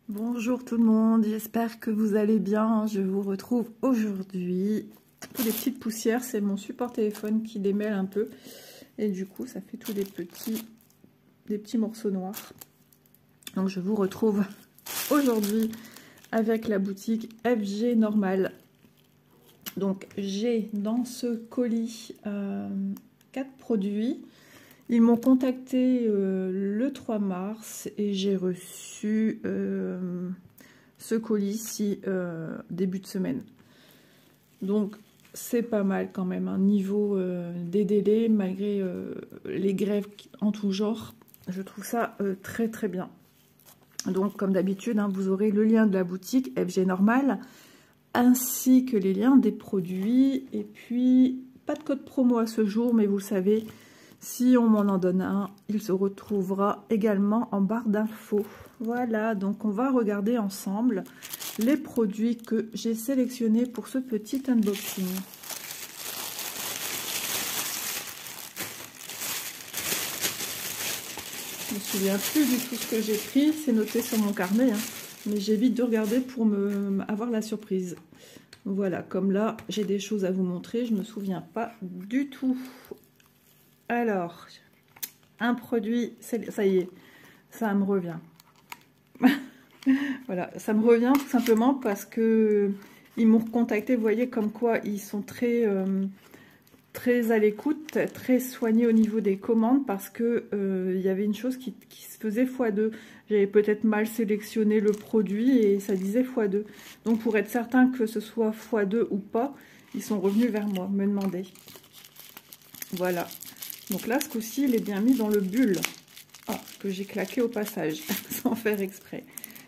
Bonjour tout le monde, j'espère que vous allez bien. Je vous retrouve aujourd'hui pour des petites poussières. C'est mon support téléphone qui démêle un peu et du coup ça fait tous des petits morceaux noirs. Donc je vous retrouve aujourd'hui avec la boutique FG Normal. Donc j'ai dans ce colis 4 produits. Ils m'ont contacté le 3 mars et j'ai reçu ce colis-ci début de semaine. Donc c'est pas mal quand même, un niveau des délais, malgré les grèves en tout genre. Je trouve ça très très bien. Donc comme d'habitude, hein, vous aurez le lien de la boutique FG Normal, ainsi que les liens des produits. Et puis, pas de code promo à ce jour, mais vous savez... Si on m'en donne un, il se retrouvera également en barre d'infos. Voilà, donc on va regarder ensemble les produits que j'ai sélectionnés pour ce petit unboxing. Je me souviens plus du tout ce que j'ai pris, c'est noté sur mon carnet, hein, mais j'évite de regarder pour avoir la surprise. Voilà, comme là, j'ai des choses à vous montrer, je ne me souviens pas du tout. Alors, un produit, ça y est, ça me revient. Voilà, ça me revient tout simplement parce que ils m'ont contacté, vous voyez, comme quoi ils sont très à l'écoute, très soignés au niveau des commandes, parce que il y avait une chose qui se faisait x2. J'avais peut-être mal sélectionné le produit et ça disait x2. Donc pour être certain que ce soit x2 ou pas, ils sont revenus vers moi, me demander. Voilà. Donc là, ce coup-ci, il est bien mis dans le bulle. Ah, que j'ai claqué au passage, sans faire exprès.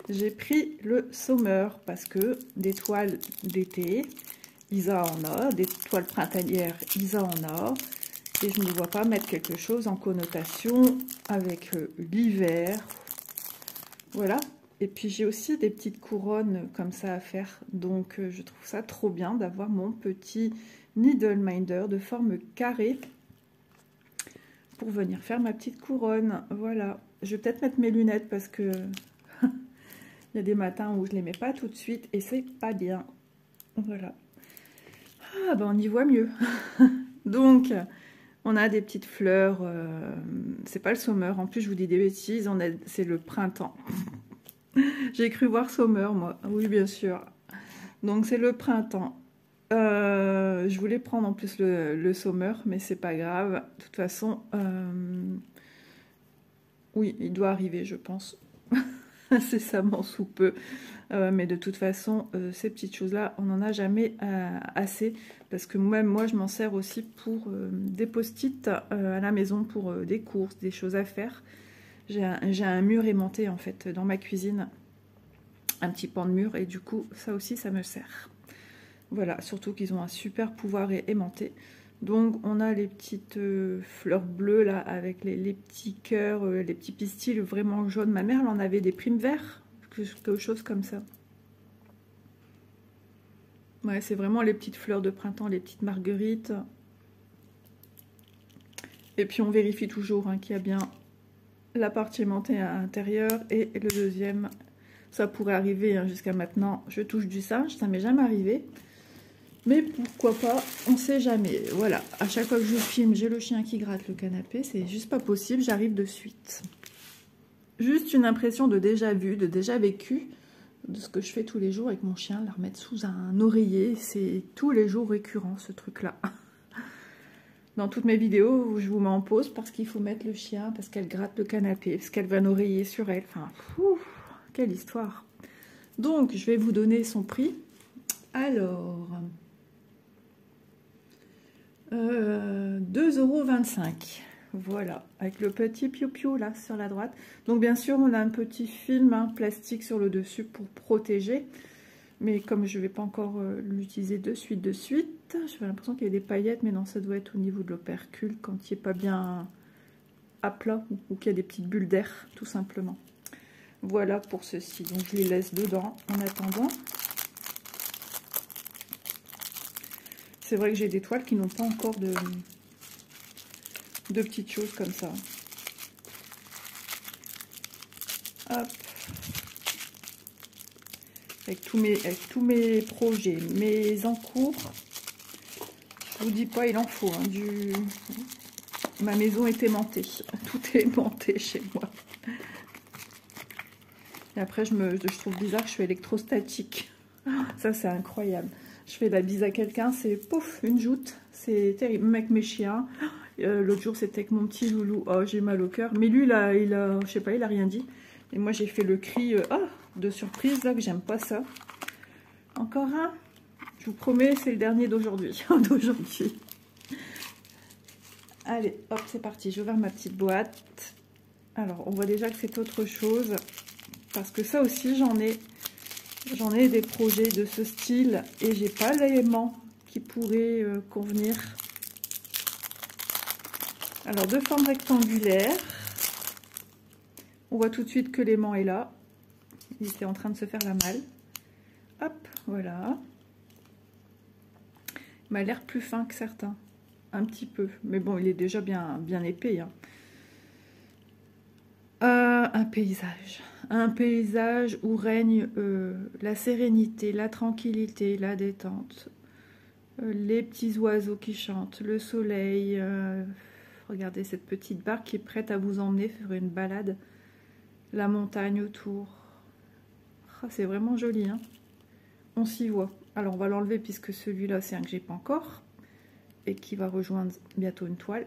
J'ai pris le Sommer, parce que des toiles d'été, Isa en a. Des toiles printanières, Isa en a. Et je ne vois pas mettre quelque chose en connotation avec l'hiver. Voilà. Et puis j'ai aussi des petites couronnes comme ça à faire. Donc je trouve ça trop bien d'avoir mon petit needle minder de forme carrée, pour venir faire ma petite couronne. Voilà, je vais peut-être mettre mes lunettes parce que il y a des matins où je les mets pas tout de suite et c'est pas bien. Voilà. Ah ben on y voit mieux. Donc on a des petites fleurs, c'est pas le Sommer, en plus je vous dis des bêtises, c'est le printemps. J'ai cru voir Sommer moi, oui bien sûr. Donc c'est le printemps. Je voulais prendre en plus le Sommer, mais c'est pas grave. De toute façon, oui, il doit arriver, je pense. Incessamment sous peu. Mais de toute façon, ces petites choses-là, on n'en a jamais assez. Parce que même moi, je m'en sers aussi pour des post-it à la maison, pour des courses, des choses à faire. J'ai un mur aimanté, en fait, dans ma cuisine. Un petit pan de mur. Et du coup, ça aussi, ça me sert. Voilà, surtout qu'ils ont un super pouvoir aimanté. Donc on a les petites fleurs bleues là, avec les petits cœurs, les petits pistils vraiment jaunes. Ma mère elle en avait des primes verts, quelque chose comme ça. Ouais, c'est vraiment les petites fleurs de printemps, les petites marguerites. Et puis on vérifie toujours hein, qu'il y a bien la partie aimantée à l'intérieur. Et le deuxième, ça pourrait arriver hein, jusqu'à maintenant. Je touche du singe, ça m'est jamais arrivé. Mais pourquoi pas, on sait jamais. Voilà, à chaque fois que je filme, j'ai le chien qui gratte le canapé. C'est juste pas possible, j'arrive de suite. Juste une impression de déjà vu, de déjà vécu, de ce que je fais tous les jours avec mon chien, la remettre sous un oreiller. C'est tous les jours récurrent, ce truc-là. Dans toutes mes vidéos, je vous mets en pause parce qu'il faut mettre le chien, parce qu'elle gratte le canapé, parce qu'elle veut un oreiller sur elle. Enfin, quelle histoire. Donc, je vais vous donner son prix. Alors... 2,25 €. Voilà, avec le petit piou-piou là sur la droite. Donc bien sûr, on a un petit film hein, plastique sur le dessus pour protéger. Mais comme je ne vais pas encore l'utiliser de suite, j'ai l'impression qu'il y a des paillettes, mais non, ça doit être au niveau de l'opercule quand il n'est pas bien à plat ou qu'il y a des petites bulles d'air, tout simplement. Voilà pour ceci. Donc je les laisse dedans en attendant. C'est vrai que j'ai des toiles qui n'ont pas encore de petites choses comme ça. Hop. avec tous mes projets, mes en cours. Je vous dis pas, il en faut. Hein, ma maison est aimantée. Tout est aimanté chez moi. Et après, je trouve bizarre que je suis électrostatique. Ça, c'est incroyable. Je fais la bise à quelqu'un, c'est pouf, une joute. C'est terrible. Même avec mes chiens. L'autre jour, c'était avec mon petit loulou. Oh, j'ai mal au cœur. Mais lui, là, je sais pas, il a rien dit. Et moi, j'ai fait le cri de surprise, là, que j'aime pas ça. Encore un. Je vous promets, c'est le dernier d'aujourd'hui. Allez, hop, c'est parti. J'ai ouvert ma petite boîte. Alors, on voit déjà que c'est autre chose. Parce que ça aussi, j'en ai des projets de ce style. Et j'ai pas l'aimant qui pourrait convenir. Alors, de forme rectangulaire. On voit tout de suite que l'aimant est là. Il était en train de se faire la malle. Hop, voilà. Il m'a l'air plus fin que certains. Un petit peu. Mais bon, il est déjà bien épais. Hein. Un paysage. Un paysage où règne la sérénité, la tranquillité, la détente. Les petits oiseaux qui chantent, le soleil. Regardez cette petite barque qui est prête à vous emmener faire une balade. La montagne autour. Oh, c'est vraiment joli. Hein, on s'y voit. Alors, on va l'enlever puisque celui-là, c'est un que j'ai pas encore. Et qui va rejoindre bientôt une toile.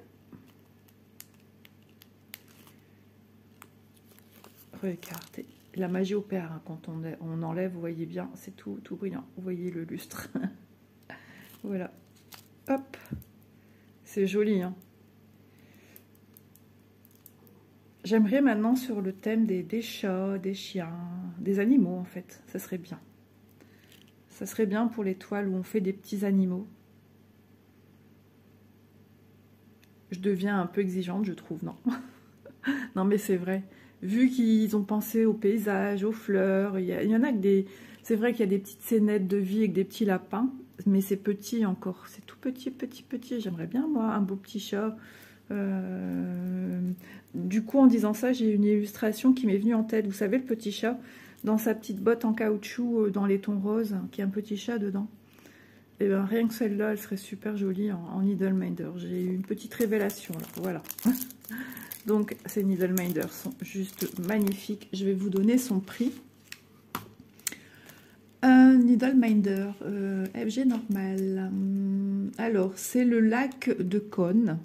Regardez, la magie opère hein, quand on enlève, vous voyez bien, c'est tout brillant. Vous voyez le lustre. Voilà. Hop. C'est joli. Hein. J'aimerais maintenant sur le thème des chats, des chiens, des animaux en fait. Ça serait bien. Ça serait bien pour les toiles où on fait des petits animaux. Je deviens un peu exigeante, je trouve, non? Non, mais c'est vrai. Vu qu'ils ont pensé au paysage, aux fleurs, il y en a que des... C'est vrai qu'il y a des petites scénettes de vie avec des petits lapins, mais c'est petit encore. C'est tout petit. J'aimerais bien, moi, un beau petit chat. Du coup, en disant ça, j'ai une illustration qui m'est venue en tête. Vous savez, le petit chat, dans sa petite botte en caoutchouc, dans les tons roses, qui a un petit chat dedans. Et bien, rien que celle-là, elle serait super jolie en Needleminder. J'ai eu une petite révélation, là. Voilà. Donc, ces Needleminder sont juste magnifiques. Je vais vous donner son prix. Un Needleminder FG normal. Alors, c'est le lac de Cône.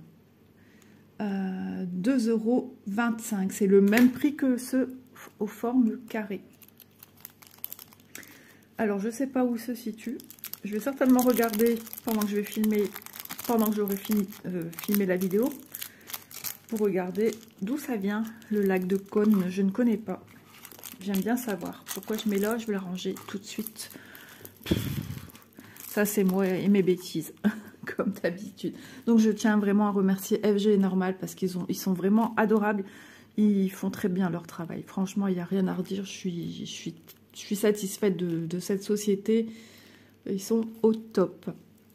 2,25 €. C'est le même prix que ceux aux formes carrées. Alors, je ne sais pas où il se situe. Je vais certainement regarder pendant que je vais filmer, pendant que j'aurai fini filmer la vidéo, pour regarder d'où ça vient, le lac de Cône. Je ne connais pas. J'aime bien savoir. Pourquoi je mets là, je vais la ranger tout de suite. Ça, c'est moi et mes bêtises, comme d'habitude. Donc, je tiens vraiment à remercier FG et Normal parce qu'ils sont vraiment adorables. Ils font très bien leur travail. Franchement, il n'y a rien à redire. Je suis satisfaite de cette société. Ils sont au top.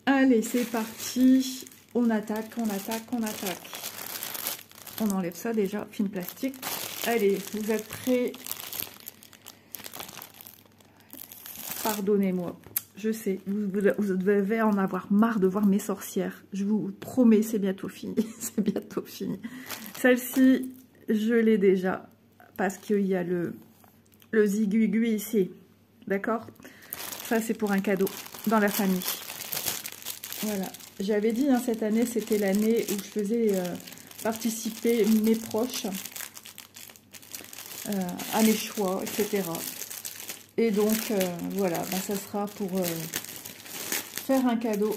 Allez, c'est parti. On attaque. On enlève ça déjà, film plastique. Allez, vous êtes prêts? Pardonnez-moi. Je sais, vous devez en avoir marre de voir mes sorcières. Je vous promets, c'est bientôt fini. C'est bientôt fini. Celle-ci, je l'ai déjà. Parce qu'il y a le zigui ici. D'accord? Ça, c'est pour un cadeau dans la famille. Voilà. J'avais dit, hein, cette année, c'était l'année où je faisais participer mes proches à mes choix, etc. Et donc, voilà, ben, ça sera pour faire un cadeau.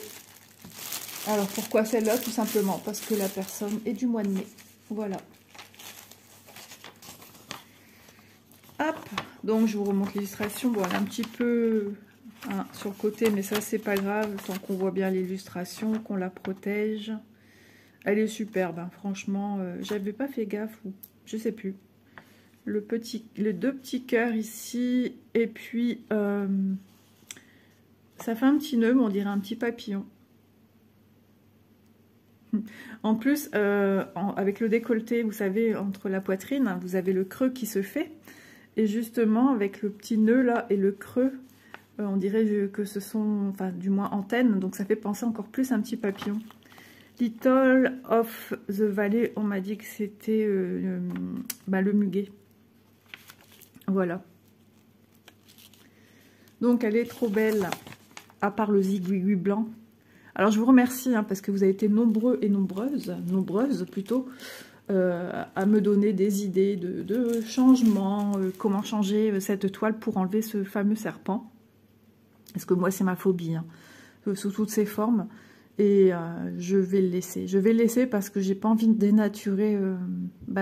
Alors, pourquoi celle-là? Tout simplement parce que la personne est du mois de mai. Voilà. Hop, donc je vous remonte l'illustration. Bon, elle est un petit peu hein, sur le côté, mais ça, c'est pas grave. Tant qu'on voit bien l'illustration, qu'on la protège. Elle est superbe, hein, franchement. J'avais pas fait gaffe, ou je sais plus. Les deux petits cœurs ici, et puis ça fait un petit nœud, mais on dirait un petit papillon. En plus, avec le décolleté, vous savez, entre la poitrine, vous avez le creux qui se fait, Et justement, avec le petit nœud là et le creux, on dirait que ce sont, enfin du moins antennes, donc ça fait penser encore plus à un petit papillon. Little of the Valley, on m'a dit que c'était le muguet. Voilà. Donc elle est trop belle, à part le zigouigou blanc. Alors je vous remercie hein, parce que vous avez été nombreux et nombreuses plutôt, à me donner des idées de changements, comment changer cette toile pour enlever ce fameux serpent. Parce que moi c'est ma phobie, hein, sous toutes ses formes. Et je vais le laisser. Je vais le laisser parce que j'ai pas envie de dénaturer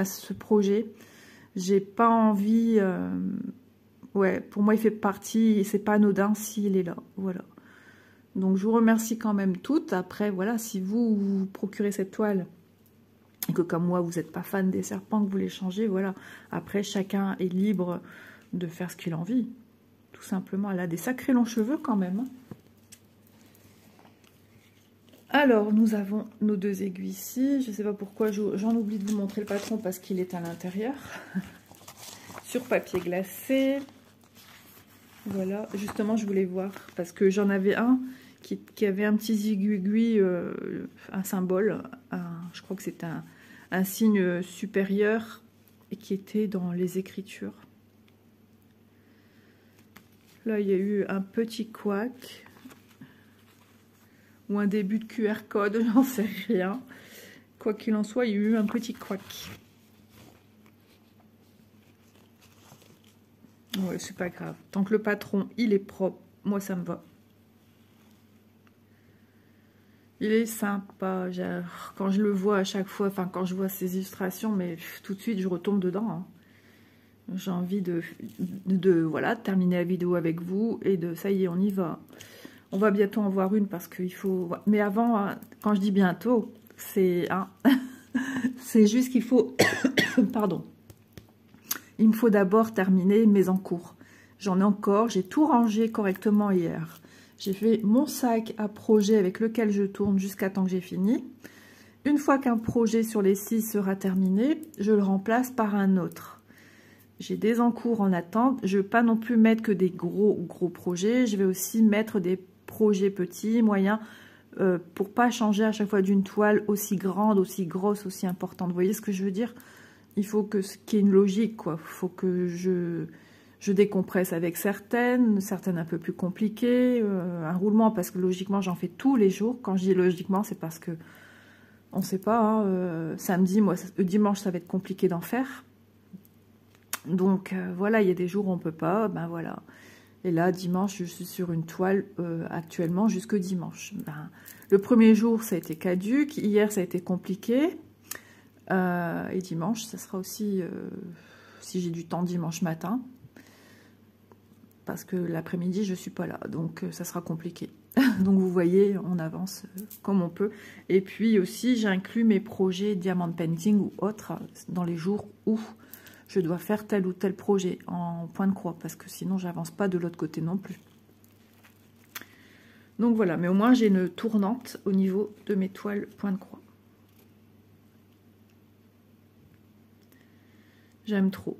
ce projet. J'ai pas envie... ouais, pour moi il fait partie, c'est pas anodin s'il est là. Voilà. Donc je vous remercie quand même toutes. Après, voilà, si vous procurez cette toile et que comme moi vous n'êtes pas fan des serpents, que vous les changez, voilà. Après, chacun est libre de faire ce qu'il a envie. Tout simplement. Elle a des sacrés longs cheveux quand même. Hein. Alors, nous avons nos deux aiguilles ici. Je ne sais pas pourquoi j'en oublie de vous montrer le patron parce qu'il est à l'intérieur. Sur papier glacé. Voilà, justement, je voulais voir parce que j'en avais un qui avait un petit zigouigui, un symbole. Je crois que c'est un signe supérieur et qui était dans les écritures. Là, il y a eu un petit couac. Ou un début de QR code, j'en sais rien. Quoi qu'il en soit, il y a eu un petit couac. Ouais, c'est pas grave. Tant que le patron, il est propre, moi, ça me va. Il est sympa. Quand je le vois à chaque fois, enfin, quand je vois ces illustrations, mais tout de suite, je retombe dedans. Hein. J'ai envie voilà, terminer la vidéo avec vous et ça y est, on y va. On va bientôt en voir une parce qu'il faut... Mais avant, quand je dis bientôt, c'est... Hein, c'est juste qu'il faut... Pardon. Il me faut d'abord terminer mes encours. J'en ai encore, j'ai tout rangé correctement hier. J'ai fait mon sac à projet avec lequel je tourne jusqu'à temps que j'ai fini. Une fois qu'un projet sur les 6 sera terminé, je le remplace par un autre. J'ai des encours en attente. Je ne veux pas non plus mettre que des gros projets. Je vais aussi mettre des projets petits, moyens, pour pas changer à chaque fois d'une toile aussi grande, aussi grosse, aussi importante. Vous voyez ce que je veux dire? Il faut qu'il y ait une logique, quoi. Il faut que je décompresse avec certaines un peu plus compliquées, un roulement, parce que logiquement, j'en fais tous les jours. Quand je dis logiquement, c'est parce que on ne sait pas, hein, samedi, moi, dimanche, ça va être compliqué d'en faire. Donc, voilà, il y a des jours où on ne peut pas, ben voilà. Et là, dimanche, je suis sur une toile actuellement jusque dimanche. Ben, le premier jour, ça a été caduc. Hier, ça a été compliqué. Et dimanche, ça sera aussi, si j'ai du temps, dimanche matin. Parce que l'après-midi, je ne suis pas là. Donc, ça sera compliqué. Donc, vous voyez, on avance comme on peut. Et puis aussi, j'inclus mes projets diamant painting ou autres dans les jours où je dois faire tel ou tel projet en point de croix, parce que sinon j'avance pas de l'autre côté non plus. Donc voilà, mais au moins j'ai une tournante au niveau de mes toiles point de croix. J'aime trop.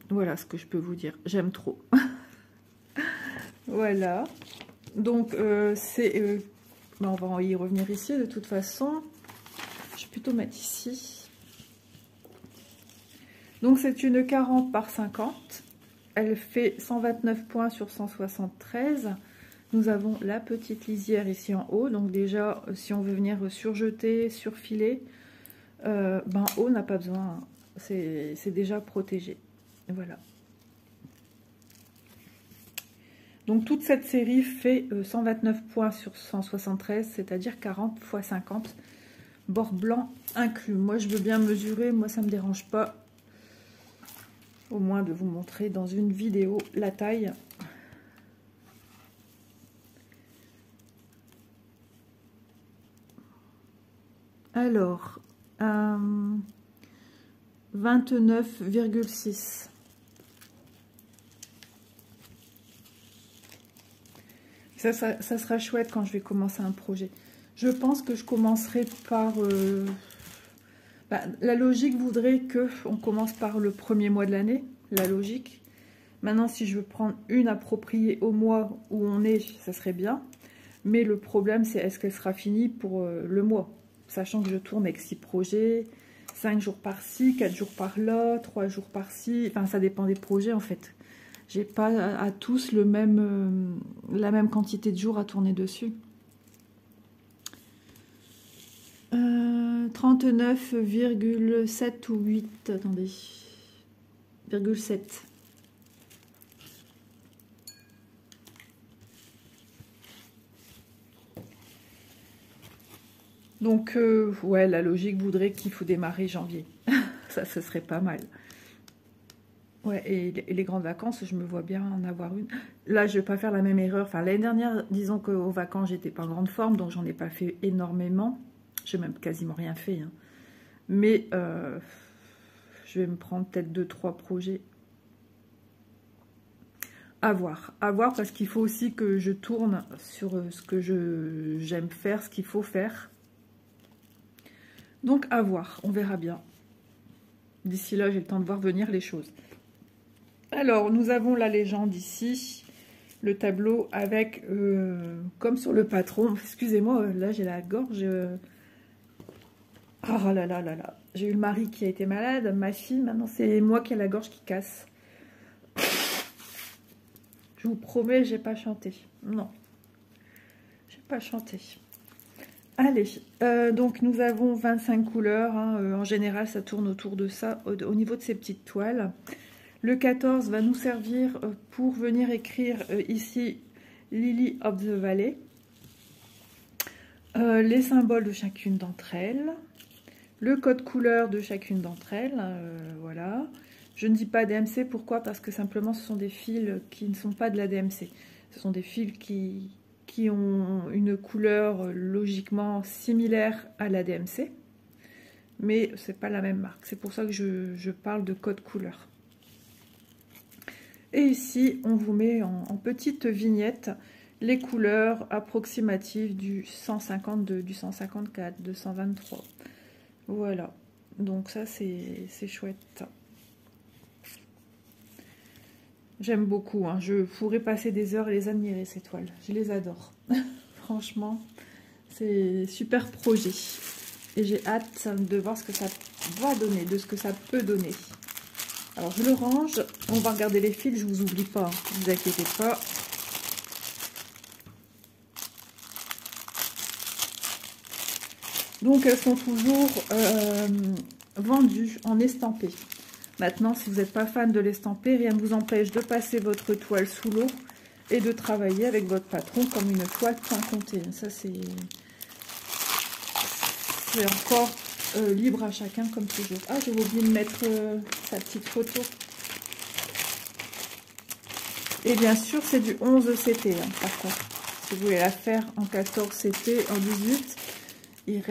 Voilà ce que je peux vous dire, j'aime trop. Voilà. Donc c'est... on va y revenir ici de toute façon. Je vais plutôt mettre ici. Donc c'est une 40 par 50, elle fait 129 points sur 173. Nous avons la petite lisière ici en haut, donc déjà si on veut venir surjeter, surfiler, haut n'a pas besoin, c'est déjà protégé. Voilà. Donc toute cette série fait 129 points sur 173, c'est-à-dire 40 x 50, bord blanc inclus. Moi je veux bien mesurer, moi ça me dérange pas. Au moins de vous montrer dans une vidéo la taille. Alors, 29,6. Ça sera chouette quand je vais commencer un projet. Je pense que je commencerai par... la logique voudrait qu'on commence par le premier mois de l'année, la logique. Maintenant, si je veux prendre une appropriée au mois où on est, ça serait bien. Mais le problème, c'est est-ce qu'elle sera finie pour le mois? Sachant que je tourne avec 6 projets, 5 jours par-ci, 4 jours par-là, 3 jours par-ci. Enfin, ça dépend des projets, en fait. J'ai pas à tous la même quantité de jours à tourner dessus. 39,7 ou 8, attendez. 0,7. Donc, ouais, la logique voudrait qu'il faut démarrer janvier. Ça, ce serait pas mal. Ouais, et les grandes vacances, je me vois bien en avoir une. Là, je vais pas faire la même erreur. Enfin, l'année dernière, disons qu'aux vacances, j'étais pas en grande forme, donc j'en ai pas fait énormément. J'ai même quasiment rien fait. Hein. Mais je vais me prendre peut-être 2-3 projets. À voir parce qu'il faut aussi que je tourne sur ce que j'aime faire, ce qu'il faut faire. Donc à voir, on verra bien. D'ici là, j'ai le temps de voir venir les choses. Alors, nous avons la légende ici, le tableau avec, comme sur le patron, excusez-moi, là j'ai la gorge... Oh là là là là, j'ai eu le mari qui a été malade, ma fille, maintenant c'est moi qui ai la gorge qui casse. Je vous promets, j'ai pas chanté. Non, j'ai pas chanté. Allez, donc nous avons 25 couleurs. Hein, en général, ça tourne autour de ça, au niveau de ces petites toiles. Le 14 va nous servir pour venir écrire ici Lily of the Valley. Les symboles de chacune d'entre elles. Le code couleur de chacune d'entre elles. Voilà. Je ne dis pas DMC, pourquoi? Parce que simplement ce sont des fils qui ne sont pas de la DMC. Ce sont des fils qui ont une couleur logiquement similaire à la DMC. Mais ce n'est pas la même marque. C'est pour ça que je parle de code couleur. Et ici, on vous met en petite vignette les couleurs approximatives du 152, du 154, de 123. Voilà. Donc ça, c'est chouette. J'aime beaucoup. Hein. Je pourrais passer des heures et les admirer, ces toiles. Je les adore. Franchement, c'est super projet. Et j'ai hâte de voir ce que ça va donner, de ce que ça peut donner. Alors, je le range. On va regarder les fils. Je vous oublie pas. Hein. Ne vous inquiétez pas. Donc, elles sont toujours vendues en estampé. Maintenant, si vous n'êtes pas fan de l'estamper, rien ne vous empêche de passer votre toile sous l'eau et de travailler avec votre patron comme une toile point compté. Ça, c'est encore libre à chacun comme toujours. Ah, j'ai oublié de mettre sa petite photo. Et bien sûr, c'est du 11 CT, hein, par contre. Si vous voulez la faire en 14 CT, en 18, il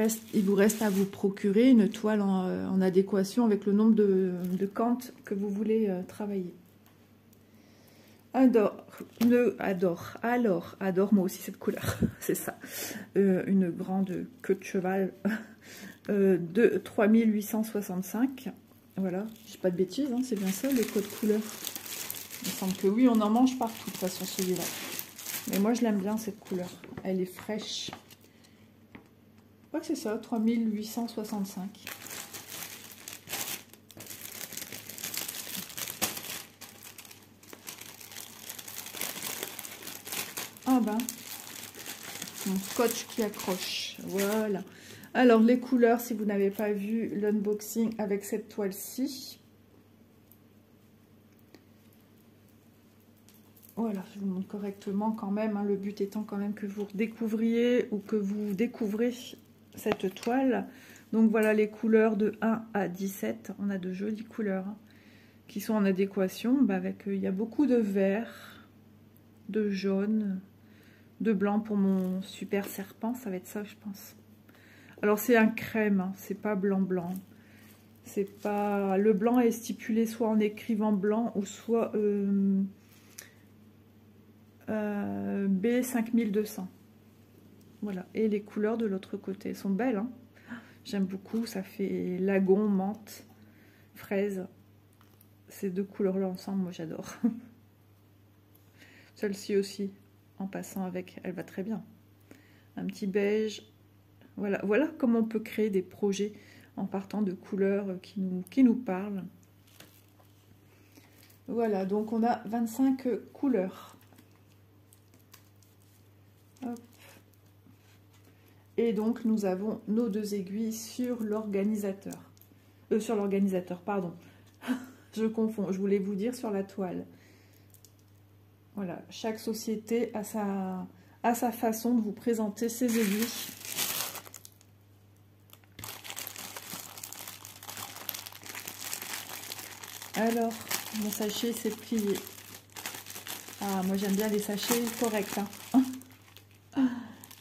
vous reste à vous procurer une toile en adéquation avec le nombre de cantes que vous voulez travailler. Adore moi aussi cette couleur, c'est ça. Une grande queue de cheval de 3865. Voilà, je dis pas de bêtises, hein, c'est bien ça le code couleur. Il me semble que oui, on en mange partout de toute façon celui-là. Mais moi je l'aime bien cette couleur, elle est fraîche. Je crois que c'est ça, 3865. Ah ben, mon scotch qui accroche. Voilà. Alors, les couleurs, si vous n'avez pas vu l'unboxing avec cette toile-ci. Voilà, je vous montre correctement quand même. Hein, le but étant quand même que vous découvriez ou que vous découvrez cette toile. Donc voilà les couleurs de 1 à 17. On a de jolies couleurs hein, qui sont en adéquation. Bah avec, il y a beaucoup de vert, de jaune, de blanc pour mon super serpent. Ça va être ça, je pense. Alors c'est un crème, hein, c'est pas blanc-blanc. C'est pas... Le blanc est stipulé soit en écrivant blanc ou soit B5200. Voilà, et les couleurs de l'autre côté sont belles. Hein. J'aime beaucoup, ça fait lagon, menthe, fraise. ces deux couleurs-là ensemble, moi j'adore. Celle-ci aussi, en passant avec, elle va très bien. Un petit beige. Voilà, voilà comment on peut créer des projets en partant de couleurs qui nous parlent. Voilà, donc on a 25 couleurs. Hop. Et donc nous avons nos deux aiguilles sur l'organisateur. Sur l'organisateur, pardon. Je confonds, je voulais vous dire sur la toile. Voilà, chaque société a sa façon de vous présenter ses aiguilles. Alors, mon sachet s'est plié. Ah, moi j'aime bien les sachets corrects. Hein.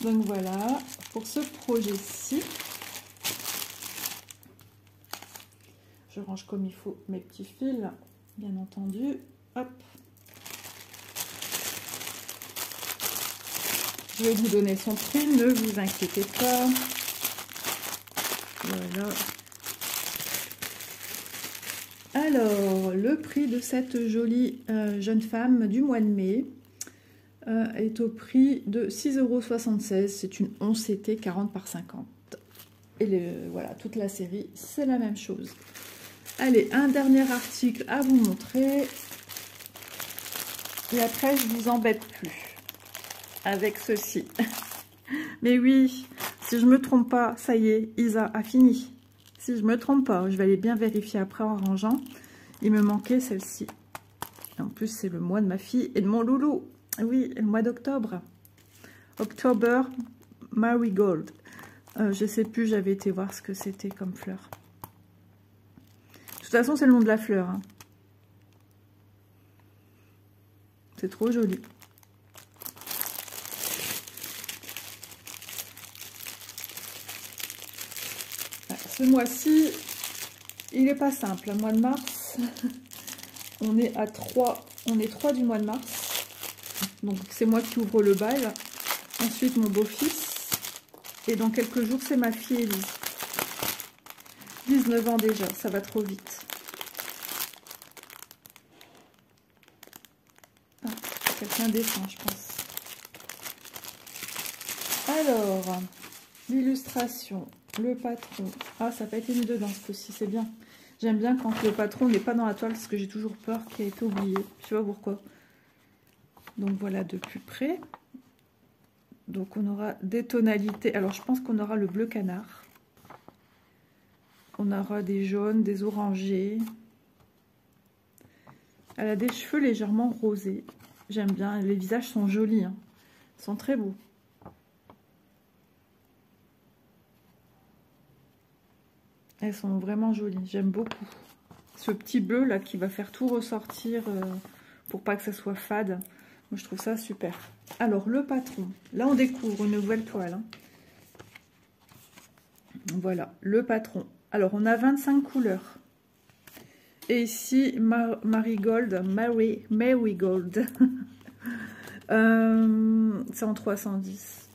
Donc voilà, pour ce projet-ci, je range comme il faut mes petits fils, bien entendu. Hop. Je vais vous donner son prix, ne vous inquiétez pas. Voilà. Alors, le prix de cette jolie jeune femme du mois de mai est au prix de 6,76 €. C'est une 11 CT 40 par 50. Et voilà, toute la série, c'est la même chose. Allez, un dernier article à vous montrer. Et après, je vous embête plus avec ceci. Mais oui, si je me trompe pas, ça y est, Isa a fini. Si je me trompe pas, je vais aller bien vérifier après en rangeant. Il me manquait celle-ci. En plus, c'est le mois de ma fille et de mon loulou. Oui, le mois d'octobre. October Marigold. Je sais plus, j'avais été voir ce que c'était comme fleur. De toute façon, c'est le nom de la fleur. Hein. C'est trop joli. Ce mois-ci, il n'est pas simple. Le mois de mars, on est à 3. On est 3 du mois de mars. Donc, c'est moi qui ouvre le bal. Ensuite, mon beau-fils. Et dans quelques jours, c'est ma fille Élise. 19 ans déjà, ça va trop vite. Ah, quelqu'un descend, je pense. Alors, l'illustration, le patron. Ah, ça n'a pas été mis dedans ce coup-ci, c'est bien. J'aime bien quand le patron n'est pas dans la toile parce que j'ai toujours peur qu'il ait été oublié. Je sais pas pourquoi. Donc voilà de plus près. Donc on aura des tonalités. Alors je pense qu'on aura le bleu canard. On aura des jaunes, des orangés. Elle a des cheveux légèrement rosés. J'aime bien. Les visages sont jolis. Hein. Ils sont très beaux. Elles sont vraiment jolies. J'aime beaucoup. Ce petit bleu là qui va faire tout ressortir pour pas que ça soit fade. Moi je trouve ça super. Alors le patron. Là on découvre une nouvelle toile. Hein. Voilà, le patron. Alors, on a 25 couleurs. Et ici, Marigold. C'est en 310.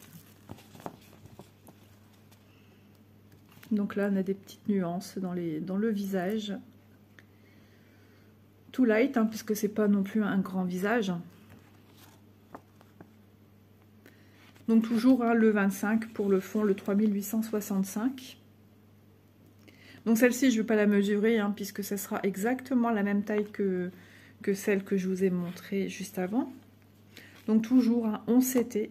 Donc là, on a des petites nuances dans le visage. Tout light, hein, puisque c'est pas non plus un grand visage. Donc toujours hein, le 25 pour le fond, le 3865. Donc celle-ci, je ne vais pas la mesurer, hein, puisque ce sera exactement la même taille que celle que je vous ai montrée juste avant. Donc toujours un 11 CT.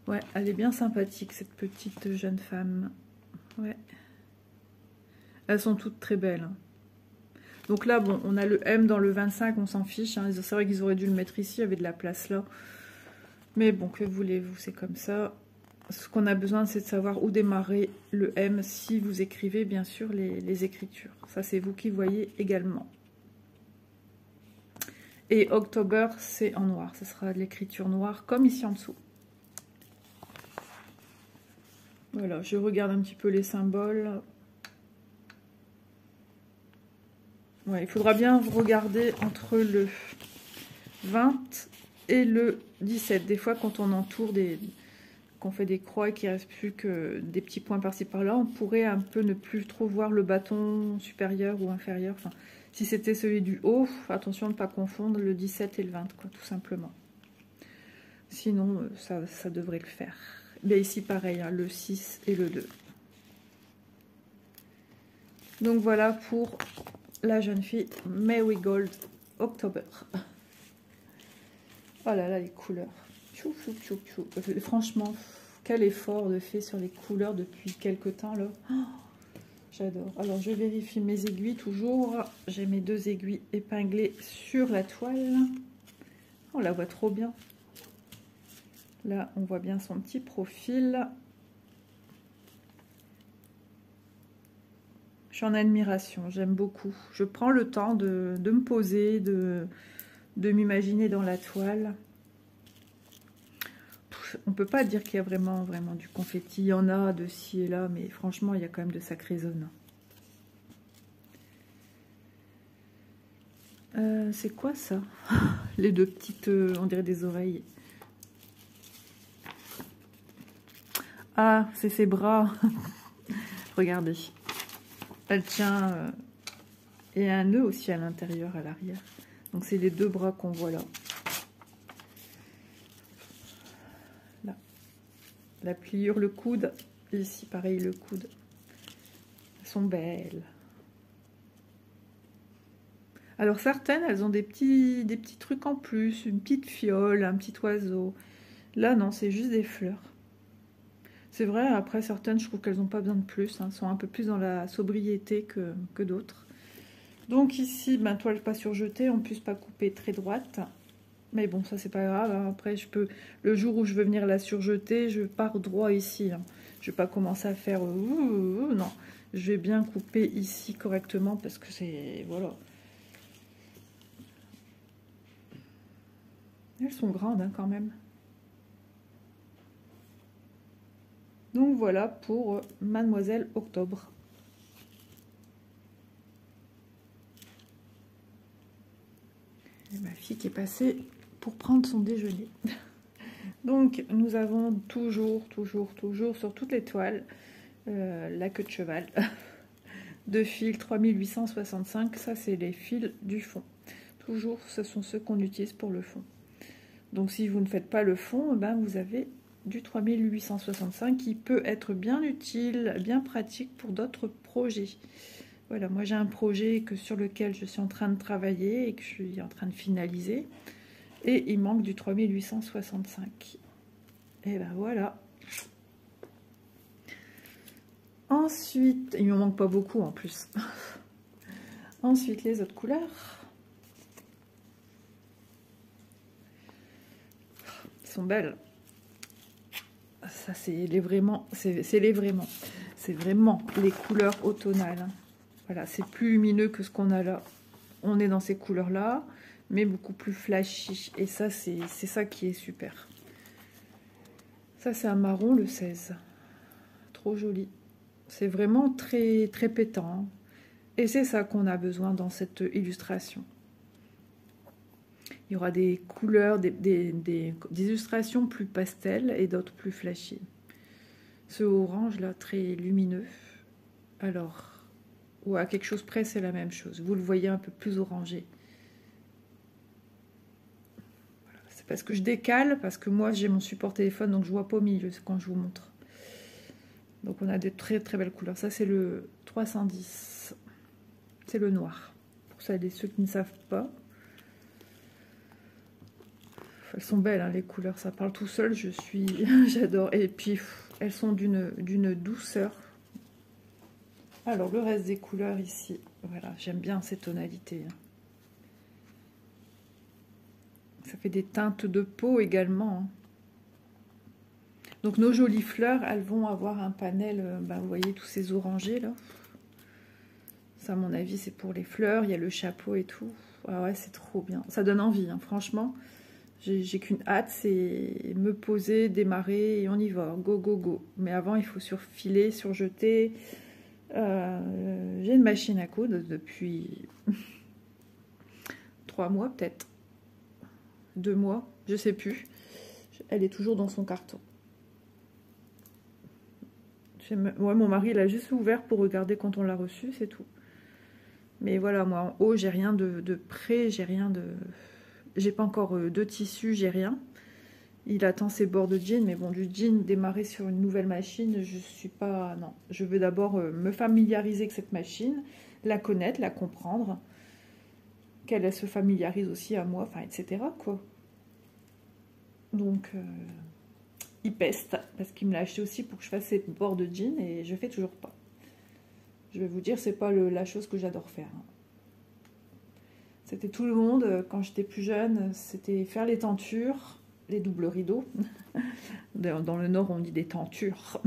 Ouais, elle est bien sympathique, cette petite jeune femme. Ouais. Elles sont toutes très belles. Hein. Donc là, bon, on a le M dans le 25, on s'en fiche. Hein. C'est vrai qu'ils auraient dû le mettre ici, il y avait de la place là. Mais bon, que voulez-vous, c'est comme ça. Ce qu'on a besoin, c'est de savoir où démarrer le M si vous écrivez, bien sûr, les écritures. Ça, c'est vous qui voyez également. Et October, c'est en noir. Ce sera de l'écriture noire, comme ici en dessous. Voilà, je regarde un petit peu les symboles. Ouais, il faudra bien regarder entre le 20 et le 17. Des fois, quand on entoure qu'on fait des croix et qu'il ne reste plus que des petits points par-ci par-là, on pourrait un peu ne plus trop voir le bâton supérieur ou inférieur. Enfin, si c'était celui du haut, attention à ne pas confondre le 17 et le 20, quoi, tout simplement. Sinon, ça devrait le faire. Bien ici, pareil, hein, le 6 et le 2. Donc voilà pour la jeune fille Marigold October. Oh là là, les couleurs. Chou, chou, chou, chou. Franchement, quel effort de fait sur les couleurs depuis quelques temps là. Oh, j'adore. Alors, je vérifie mes aiguilles toujours. J'ai mes 2 aiguilles épinglées sur la toile. On la voit trop bien. Là, on voit bien son petit profil. Je suis en admiration, j'aime beaucoup. Je prends le temps de me poser, de m'imaginer dans la toile. On ne peut pas dire qu'il y a vraiment du confetti. Il y en a de ci et là, mais franchement, il y a quand même de sacrées zones. C'est quoi ça? Les 2 petites, on dirait des oreilles. Ah, c'est ses bras. Regardez. Elle tient et un nœud aussi à l'intérieur, à l'arrière. Donc c'est les 2 bras qu'on voit là. Là. La pliure, le coude. Ici, pareil, le coude. Elles sont belles. Alors certaines, elles ont des petits trucs en plus. Une petite fiole, un petit oiseau. Là, non, c'est juste des fleurs. C'est vrai, après certaines, je trouve qu'elles n'ont pas besoin de plus. Hein, sont un peu plus dans la sobriété que d'autres. Donc ici, ben, toile pas surjetée, en plus pas coupée très droite. Mais bon, ça c'est pas grave. Hein. Après, je peux, le jour où je veux venir la surjeter, je pars droit ici. Hein. Je vais pas commencer à faire... non, je vais bien couper ici correctement parce que c'est... Voilà. Elles sont grandes hein, quand même. Donc voilà pour Mademoiselle Octobre. Et ma fille qui est passée pour prendre son déjeuner. Donc nous avons toujours sur toutes les toiles la queue de cheval de fil 3865. Ça c'est les fils du fond. Toujours ce sont ceux qu'on utilise pour le fond. Donc si vous ne faites pas le fond, ben, vous avez du 3865 qui peut être bien utile, bien pratique pour d'autres projets. Voilà, moi j'ai un projet sur lequel je suis en train de travailler et que je suis en train de finaliser. Et il manque du 3865. Et ben voilà. Ensuite, il ne me manque pas beaucoup en plus. Ensuite, les autres couleurs. Elles sont belles. Ça, c'est les vraiment. C'est vraiment les couleurs automnales. Voilà, c'est plus lumineux que ce qu'on a là. On est dans ces couleurs-là, mais beaucoup plus flashy. Et ça, c'est ça qui est super. Ça, c'est un marron, le 16. Trop joli. C'est vraiment très, très pétant. Et c'est ça qu'on a besoin dans cette illustration. Il y aura des couleurs, des illustrations plus pastel et d'autres plus flashy. Ce orange là, très lumineux. Alors, ou à quelque chose près, c'est la même chose. Vous le voyez un peu plus orangé. Voilà. C'est parce que je décale, parce que moi j'ai mon support téléphone, donc je vois pas au milieu quand je vous montre. Donc on a des très très belles couleurs. Ça c'est le 310. C'est le noir. Pour celles et ceux qui ne savent pas. Elles sont belles hein, les couleurs, ça parle tout seul, j'adore. Et puis elles sont d'une douceur. Alors le reste des couleurs ici, voilà, j'aime bien ces tonalités. Ça fait des teintes de peau également. Donc nos jolies fleurs, elles vont avoir un panel, vous voyez tous ces orangés là. Ça à mon avis c'est pour les fleurs, il y a le chapeau et tout. Ah ouais c'est trop bien, ça donne envie hein, franchement. J'ai qu'une hâte, c'est me poser, démarrer et on y va, go go go. Mais avant il faut surfiler, surjeter. J'ai une machine à coudre depuis 3 mois peut-être, 2 mois, je sais plus. Elle est toujours dans son carton. Ouais, mon mari l'a juste ouvert pour regarder quand on l'a reçu, c'est tout. Mais voilà, moi en haut, j'ai rien de prêt, j'ai rien de... J'ai pas encore de tissu, j'ai rien. Il attend ses bords de jean, mais bon, du jean démarrer sur une nouvelle machine, je suis pas... Non, je veux d'abord me familiariser avec cette machine, la connaître, la comprendre, qu'elle se familiarise aussi à moi, enfin, etc., quoi. Donc, il peste, parce qu'il me l'a acheté aussi pour que je fasse ses bords de jean, et je fais toujours pas. Je vais vous dire, c'est pas la chose que j'adore faire. C'était tout le monde, quand j'étais plus jeune, c'était faire les tentures, les doubles rideaux. Dans le Nord, on dit des tentures.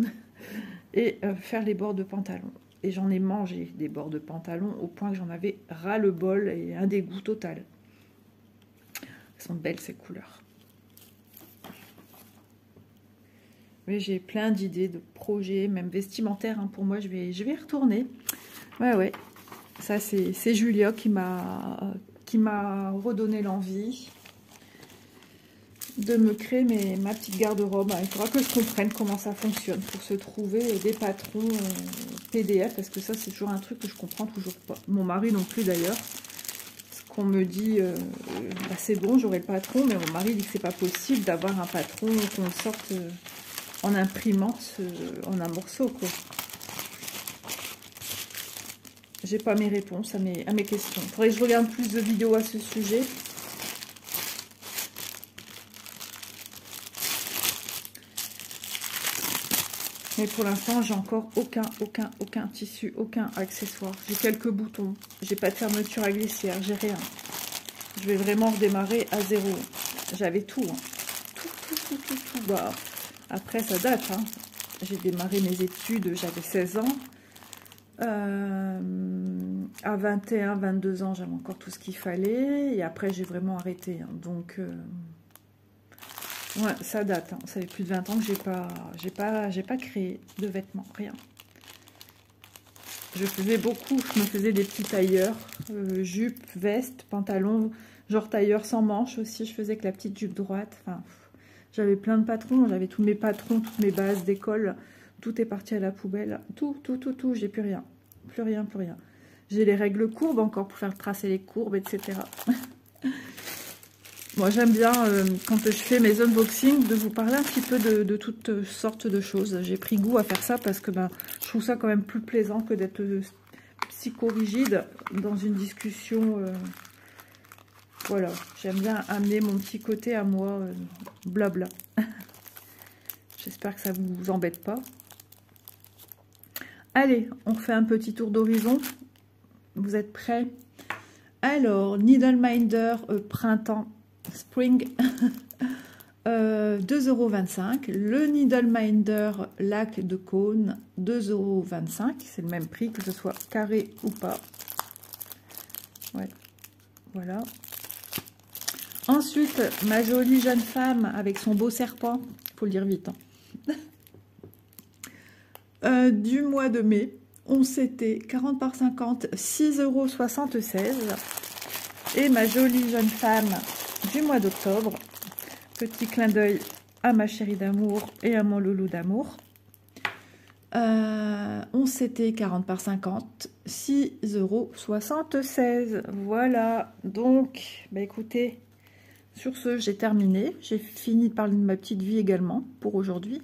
Et faire les bords de pantalon. Et j'en ai mangé des bords de pantalon au point que j'en avais ras le bol et un dégoût total. Elles sont belles ces couleurs. Mais j'ai plein d'idées, de projets, même vestimentaires. Hein. Pour moi, je vais y retourner. Ouais. Ça, c'est Julia qui m'a redonné l'envie de me créer ma petite garde-robe. Il faudra que je comprenne comment ça fonctionne pour se trouver des patrons PDF, parce que ça, c'est toujours un truc que je comprends toujours pas. Mon mari non plus, d'ailleurs. Ce qu'on me dit, bah, c'est bon, j'aurai le patron, mais mon mari dit que c'est pas possible d'avoir un patron qu'on sorte en imprimante en un morceau, quoi. J'ai pas mes réponses à mes questions. Il faudrait que je regarde plus de vidéos à ce sujet. Mais pour l'instant, j'ai encore aucun tissu, aucun accessoire. J'ai quelques boutons, j'ai pas de fermeture à glissière, j'ai rien. Je vais vraiment redémarrer à zéro. J'avais tout, hein. Tout. Bah, après, ça date, hein. J'ai démarré mes études, j'avais 16 ans. À 21, 22 ans, j'avais encore tout ce qu'il fallait. Et après, j'ai vraiment arrêté. Hein. Donc, ouais, ça date. Hein. Ça fait plus de 20 ans que j'ai pas créé de vêtements, rien. Je faisais beaucoup. Je me faisais des petits tailleurs, jupes, vestes, pantalons, genre tailleur sans manches aussi. Je faisais que la petite jupe droite. Enfin, j'avais plein de patrons. J'avais tous mes patrons, toutes mes bases d'école. Tout est parti à la poubelle. Tout. J'ai plus rien. Plus rien. J'ai les règles courbes encore pour faire tracer les courbes, etc. Moi, j'aime bien, quand je fais mes unboxings, de vous parler un petit peu de toutes sortes de choses. J'ai pris goût à faire ça parce que je trouve ça quand même plus plaisant que d'être psycho-rigide dans une discussion. Voilà, j'aime bien amener mon petit côté à moi, blabla. J'espère que ça ne vous embête pas. Allez, on fait un petit tour d'horizon. Vous êtes prêts? Alors, Needle Minder printemps, spring, 2,25 €. Le Needle Minder lac de cône, 2,25 €. C'est le même prix, que ce soit carré ou pas. Ouais, voilà. Ensuite, ma jolie jeune femme avec son beau serpent, faut le dire vite, hein. Du mois de mai, on s'était 40 par 50, 6,76 €. Et ma jolie jeune femme du mois d'octobre, petit clin d'œil à ma chérie d'amour et à mon loulou d'amour. On s'était 40 par 50, 6,76 €. Voilà, donc, bah écoutez, sur ce, j'ai terminé. J'ai fini de parler de ma petite vie également pour aujourd'hui.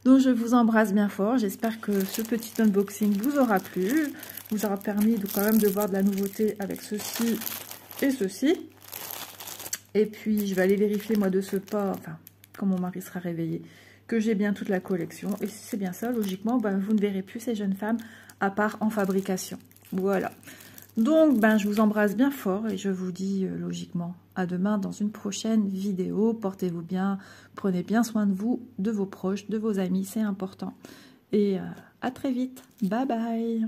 Donc, je vous embrasse bien fort. J'espère que ce petit unboxing vous aura plu. Vous aura permis quand même de voir de la nouveauté avec ceci et ceci. Et puis, je vais aller vérifier, moi, de ce pas, enfin, quand mon mari sera réveillé, que j'ai bien toute la collection. Et si c'est bien ça, logiquement, vous ne verrez plus ces jeunes femmes à part en fabrication. Voilà. Donc, je vous embrasse bien fort et je vous dis logiquement à demain dans une prochaine vidéo. Portez-vous bien, prenez bien soin de vous, de vos proches, de vos amis, c'est important. Et à très vite. Bye bye.